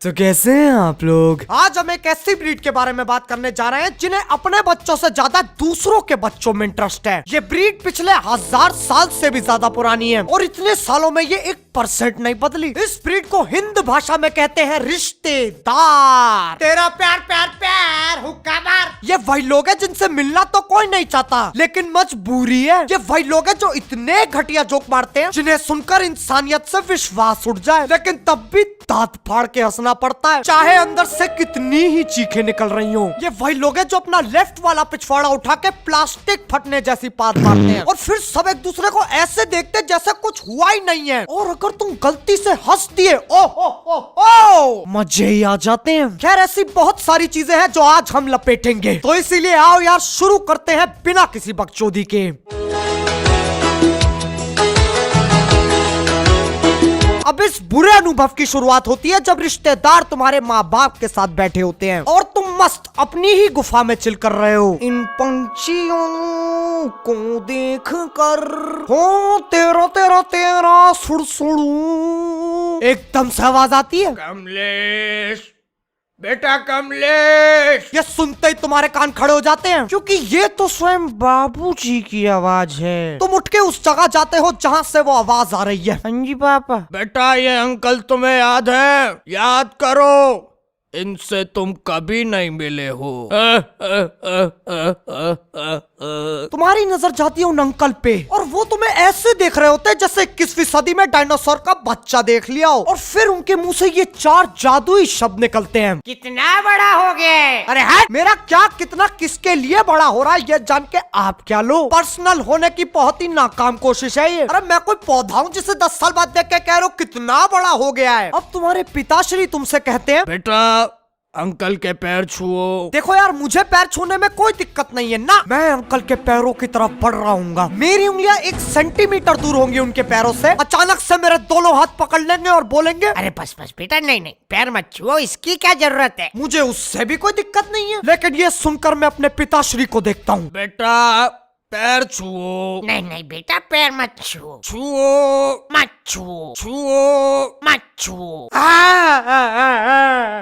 तो कैसे हैं आप लोग? आज हम एक ऐसी ब्रीड के बारे में बात करने जा रहे हैं जिन्हें अपने बच्चों से ज्यादा दूसरों के बच्चों में इंटरेस्ट है। ये ब्रीड पिछले 1000 साल से भी ज्यादा पुरानी है और इतने सालों में ये 1% नहीं बदली। इस ब्रीड को हिंद भाषा में कहते हैं रिश्तेदार। तेरा प्यार प्यार प्यार हुक्का मार। ये वही लोग हैं जिनसे मिलना तो कोई नहीं चाहता, लेकिन मजबूरी है। ये वही लोग हैं जो इतने घटिया जोक मारते हैं जिन्हें सुनकर इंसानियत से विश्वास उठ जाए, लेकिन तब भी दांत फाड़ के हंसना पड़ता है, चाहे अंदर से कितनी ही चीखें निकल रही हो। ये वही लोग हैं जो अपना लेफ्ट वाला पिछवाड़ा उठा के प्लास्टिक फटने जैसी बात मारते हैं और फिर सब एक दूसरे को ऐसे देखते जैसे कुछ हुआ ही नहीं है। और अगर तुम गलती से हंस दिए, ओ मजे ही आ जाते हैं। खैर, ऐसी बहुत सारी चीजें हैं जो आज हम लपेटेंगे, तो इसीलिए आओ यार शुरू करते हैं बिना किसी बकचोदी के। अब इस बुरे अनुभव की शुरुआत होती है जब रिश्तेदार तुम्हारे माँ बाप के साथ बैठे होते हैं और तुम मस्त अपनी ही गुफा में चिल कर रहे हो। इन पंछियों को देख कर हो तेरा तेरा तेरा सुड़सुड़ू, एकदम से आवाज आती है, कमलेश बेटा कमलेश। ये सुनते ही तुम्हारे कान खड़े हो जाते हैं, क्योंकि ये तो स्वयं बाबूजी की आवाज है। तुम उठ के उस जगह जाते हो जहाँ से वो आवाज आ रही है। हाँ जी पापा। बेटा, ये अंकल तुम्हें याद है? याद करो, इनसे तुम कभी नहीं मिले हो। तुम्हारी नजर जाती है उन अंकल पे और वो तुम्हें ऐसे देख रहे होते हैं जैसे 21वीं सदी में डायनासोर का बच्चा देख लिया हो। और फिर उनके मुंह से ये 4 जादुई शब्द निकलते हैं, कितना बड़ा हो गया। अरे है मेरा क्या कितना किसके लिए बड़ा हो रहा है ये जान के आप क्या लो। पर्सनल होने की बहुत ही नाकाम कोशिश है ये। अरे मैं कोई पौधा हूँ जिसे 10 साल बाद देख के कह रहे हो कितना बड़ा हो गया है। अब तुम्हारे पिताश्री तुमसे कहते हैं, बेटा अंकल के पैर छुओ। देखो यार, मुझे पैर छूने में कोई दिक्कत नहीं है ना, मैं अंकल के पैरों की तरफ बढ़ रहा हूँ। मेरी उंगलियां 1 सेंटीमीटर दूर होंगी उनके पैरों से। अचानक से मेरे दोनों हाथ पकड़ लेंगे और बोलेंगे, अरे बस बस बेटा, नहीं नहीं पैर मत छुओ, इसकी क्या जरूरत है। मुझे उससे भी कोई दिक्कत नहीं है, लेकिन ये सुनकर मैं अपने पिताश्री को देखता हूँ, बेटा पैर छुओ। नहीं नहीं बेटा, पैर मत छुओ। छुओ मत छुओ। छुओ मत छुओ।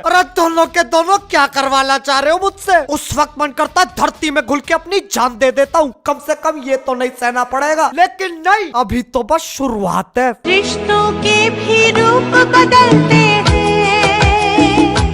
अरे दोनों के दोनों क्या करवाना चाह रहे हो मुझसे? उस वक्त मन करता धरती में घुल के अपनी जान दे देता हूँ, कम से कम ये तो नहीं सहना पड़ेगा। लेकिन नहीं, अभी तो बस शुरुआत है। रिश्तों के भी रूप बदलते हैं।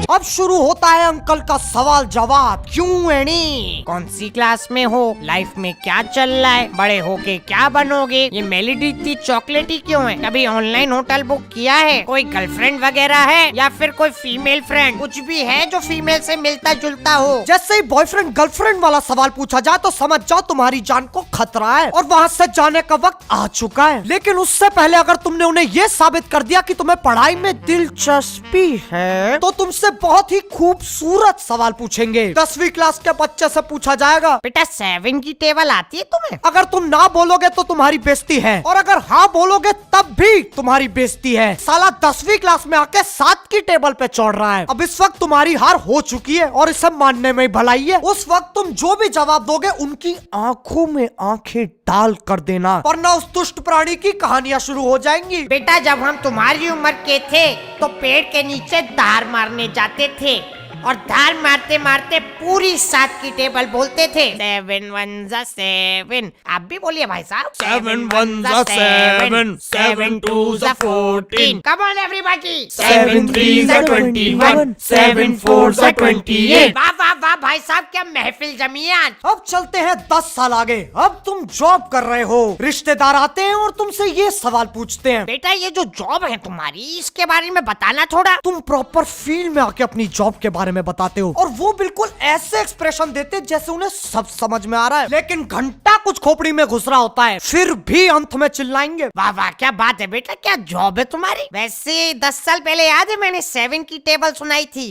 अब शुरू होता है अंकल का सवाल जवाब। क्यों एनी? कौन सी क्लास में हो? लाइफ में क्या चल रहा है? बड़े होके क्या बनोगे? ये मेलेडी इतनी चॉकलेटी क्यों है? कभी ऑनलाइन होटल बुक किया है? कोई गर्लफ्रेंड वगैरह है या फिर कोई फीमेल फ्रेंड? कुछ भी है जो फीमेल से मिलता जुलता हो? जैसे ही बॉयफ्रेंड गर्लफ्रेंड वाला सवाल पूछा जाए तो समझ जाओ तुम्हारी जान को खतरा है और वहाँ से जाने का वक्त आ चुका है। लेकिन उससे पहले अगर तुमने उन्हें ये साबित कर दिया कि तुम्हें पढ़ाई में दिलचस्पी है, तो तुमसे बहुत ही खूबसूरत सवाल पूछेंगे। 10वीं क्लास के बच्चे से पूछा जाएगा, बेटा 7 की टेबल आती है तुम्हें? अगर तुम ना बोलोगे तो तुम्हारी बेइज्जती है, और अगर हाँ बोलोगे तब भी तुम्हारी बेइज्जती है। साला 10वीं क्लास में आके 7 की टेबल पे चढ़ रहा है। अब इस वक्त तुम्हारी हार हो चुकी है और इसे मानने में ही भलाई है। उस वक्त तुम जो भी जवाब दोगे उनकी आंखों में आंखें डाल कर देना, वरना उस दुष्ट प्राणी की कहानियां शुरू हो जाएंगी। बेटा, जब हम तुम्हारी उम्र के थे तो पेड़ के नीचे धार मारने जाते थे और धार मारते मारते पूरी 7 की टेबल बोलते थे। 7 1 7। आप भी बोलिए भाई साहब। 7 1 7, 7 2 14। Come on everybody। 7 3 21, 7 4 28। वाह वाह वाह भाई साहब, क्या महफिल जमी है आज। अब चलते हैं 10 साल आगे। अब तुम जॉब कर रहे हो, रिश्तेदार आते हैं और तुमसे ये सवाल पूछते हैं, बेटा ये जो जॉब है तुम्हारी, इसके बारे में बताना थोड़ा। तुम प्रॉपर फील्ड में आके अपनी जॉब के बारे में बताते हो और वो बिल्कुल ऐसे एक्सप्रेशन देते जैसे उन्हें सब समझ में आ रहा है, लेकिन घंटा कुछ खोपड़ी में घुस रहा होता है, फिर भी अंत में चिल्लाएंगे, वाह वाह क्या बात है बेटा, क्या जॉब है तुम्हारी। वैसे 10 साल पहले याद है मैंने 7 की टेबल सुनाई थी,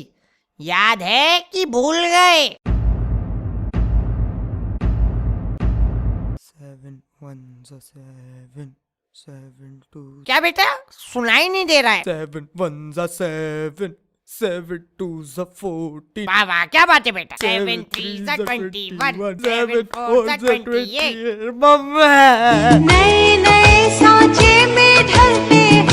याद है कि भूल गए? 7 1 7 7 2। क्या बेटा सुनाई नहीं दे रहा है? 7 1 7, 7 2 14। वाह वाह क्या बात है बेटा। 7 3 21, 7 4 28। मम्मा नए नए सांचे में ढलते हैं।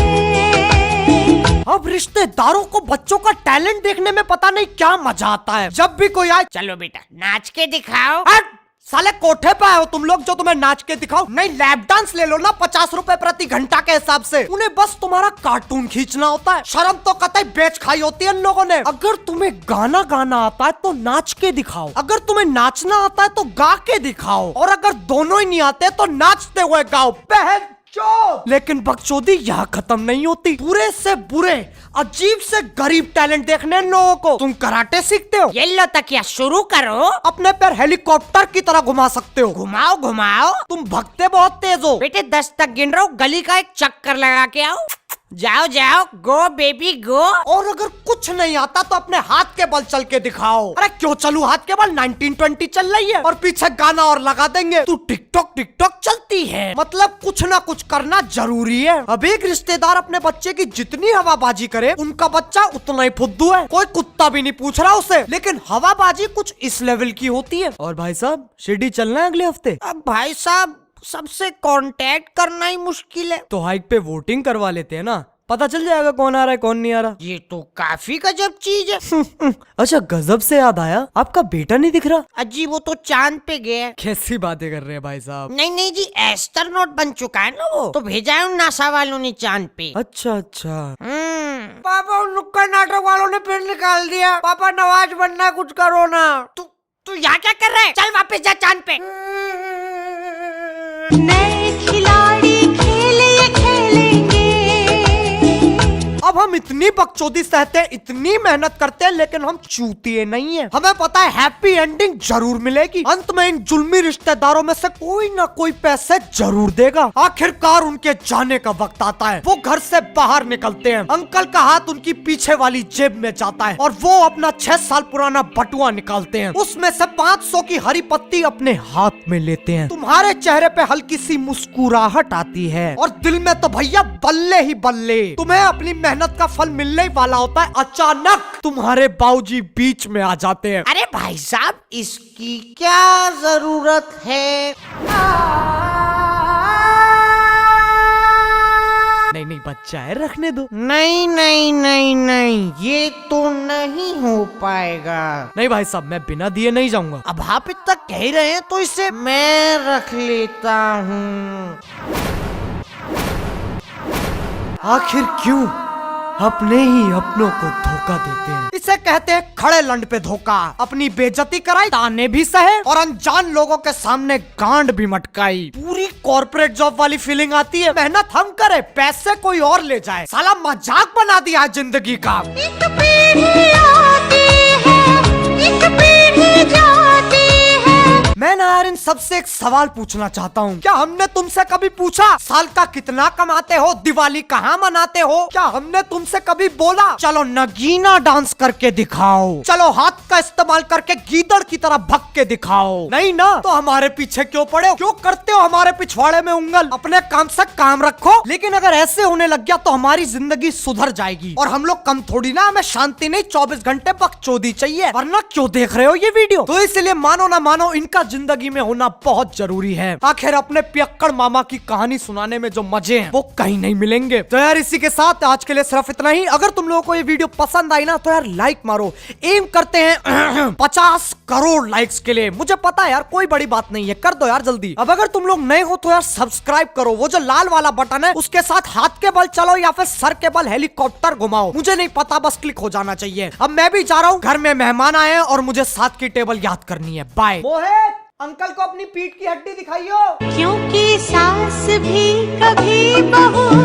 अब रिश्तेदारों को बच्चों का टैलेंट देखने में पता नहीं क्या मजा आता है। जब भी कोई आए, चलो बेटा नाच के दिखाओ। साले कोठे पे आए हो तुम लोग जो तुम्हें नाच के दिखाओ? नहीं, लैप डांस ले लो ना 50 रुपए प्रति घंटा के हिसाब से। उन्हें बस तुम्हारा कार्टून खींचना होता है। शर्म तो कतई बेच खाई होती है इन लोगों ने। अगर तुम्हें गाना गाना आता है तो नाच के दिखाओ, अगर तुम्हें नाचना आता है तो गा के दिखाओ, और अगर दोनों ही नहीं आते तो नाचते हुए गाओ। बहन लेकिन बकचोदी यहाँ खत्म नहीं होती। बुरे से बुरे, अजीब से गरीब टैलेंट देखने इन लोगों को। तुम कराटे सीखते हो, ये लो तकिया शुरू करो। अपने पैर हेलीकॉप्टर की तरह घुमा सकते हो, घुमाओ घुमाओ। तुम भगते बहुत तेज हो बेटे, 10 तक गिन रहा हूँ, गली का एक चक्कर लगा के आओ। जाओ जाओ, गो बेबी गो। और अगर कुछ नहीं आता तो अपने हाथ के बल चल के दिखाओ। अरे क्यों चलूं हाथ के बल, 1920 चल रही है और पीछे गाना और लगा देंगे। तू टिकटॉक टिकटॉक चलती है, मतलब कुछ ना कुछ करना जरूरी है। अब एक रिश्तेदार अपने बच्चे की जितनी हवाबाजी करे, उनका बच्चा उतना ही फुद्दू है। कोई कुत्ता भी नहीं पूछ रहा उसे, लेकिन हवाबाजी कुछ इस लेवल की होती है। और भाई साहब शिरडी चलना है अगले हफ्ते? अब भाई साहब सबसे कांटेक्ट करना ही मुश्किल है। तो हाइक पे वोटिंग करवा लेते हैं ना, पता चल जाएगा कौन आ रहा है कौन नहीं आ रहा। ये तो काफी गजब चीज है। अच्छा, गजब से याद आया, आपका बेटा नहीं दिख रहा? अजी वो तो चांद पे गया। कैसी बातें कर रहे हैं भाई साहब? नहीं नहीं जी, एस्ट्रोनॉट बन चुका है ना वो, तो भेजा है उन नासा वालों ने चांद पे। अच्छा अच्छा। पापा उन नुक्कड़ नाटक वालों ने फिर निकाल दिया। पापा नवाज बनना, कुछ करो ना। तू यहाँ क्या कर रहा है? चल वापस जा चांद पे। नए खिलाड़ी खेले खेलेंगे। अब हम इतनी बकचोदी सहते हैं, इतनी मेहनत करते हैं, लेकिन हम चूतिए नहीं है। हमें पता है हैप्पी एंडिंग जरूर मिलेगी। अंत में इन जुल्मी रिश्तेदारों में से कोई ना कोई पैसे जरूर देगा। आखिरकार उनके जाने का वक्त आता है। वो घर से बाहर निकलते हैं, अंकल का हाथ उनकी पीछे वाली जेब में जाता है और वो अपना 6 साल पुराना बटुआ निकालते हैं। उसमें से 500 की हरी पत्ती अपने हाथ में लेते हैं। तुम्हारे चेहरे पे हल्की सी मुस्कुराहट आती है और दिल में तो भैया बल्ले ही बल्ले। तुम्हें अपनी मेहनत का फल मिलने ही वाला होता है। अचानक तुम्हारे बाबूजी बीच में आ जाते हैं। अरे भाई साहब, इसकी क्या जरूरत है? नहीं नहीं, बच्चा है, रखने दो। नहीं नहीं नहीं नहीं, ये तो नहीं हो पाएगा। नहीं भाई साहब, मैं बिना दिए नहीं जाऊंगा। अब आप इतना कह ही रहे हैं तो इसे मैं रख लेता हूँ। आखिर क्यों अपने ही अपनों को धोखा देते हैं? इसे कहते हैं खड़े लंड पे धोखा। अपनी बेइज्जती कराई, ताने भी सहे और अनजान लोगों के सामने गांड भी मटकाई। पूरी कॉर्पोरेट जॉब वाली फीलिंग आती है। मेहनत हम करें, पैसे कोई और ले जाए। साला मजाक बना दिया है जिंदगी का। एक पीढ़ी आती है, एक पीढ़ी जाती है। मैं ना यार इन सबसे एक सवाल पूछना चाहता हूँ। क्या हमने तुमसे कभी पूछा साल का कितना कमाते हो, दिवाली कहाँ मनाते हो? क्या हमने तुमसे कभी बोला चलो नगीना डांस करके दिखाओ, चलो हाथ का इस्तेमाल करके गीदड़ की तरह भग के दिखाओ? नहीं ना, तो हमारे पीछे क्यों पड़े हो? क्यों करते हो हमारे पिछवाड़े में उंगल? अपने काम से काम रखो। लेकिन अगर ऐसे होने लग गया तो हमारी जिंदगी सुधर जाएगी। और हम लोग कम थोड़ी ना, हमें शांति नहीं 24 घंटे बकचोदी चाहिए। वरना क्यों देख रहे हो ये वीडियो? तो इसलिए मानो ना मानो, इनका जिंदगी में होना बहुत जरूरी है। आखिर अपने पियक्कड़ मामा की कहानी सुनाने में जो मजे हैं वो कहीं नहीं मिलेंगे। तो यार इसी के साथ आज के लिए सिर्फ इतना ही। अगर तुम लोगों को ये वीडियो पसंद आई ना तो यार लाइक मारो। एम करते हैं 50 करोड़ लाइक्स के लिए। मुझे पता है यार कोई बड़ी बात नहीं है, कर दो यार जल्दी। अब अगर तुम लोग नए हो तो यार सब्सक्राइब करो। वो जो लाल वाला बटन है उसके साथ हाथ के बल चलो या फिर सर के बल हेलीकॉप्टर घुमाओ, मुझे नहीं पता, बस क्लिक हो जाना चाहिए। अब मैं भी जा रहा हूँ, घर में मेहमान आए हैं और मुझे 7 की टेबल याद करनी है। बाय। मोहित, अंकल को अपनी पीठ की हड्डी दिखाइयो। क्योंकि सास भी कभी बहू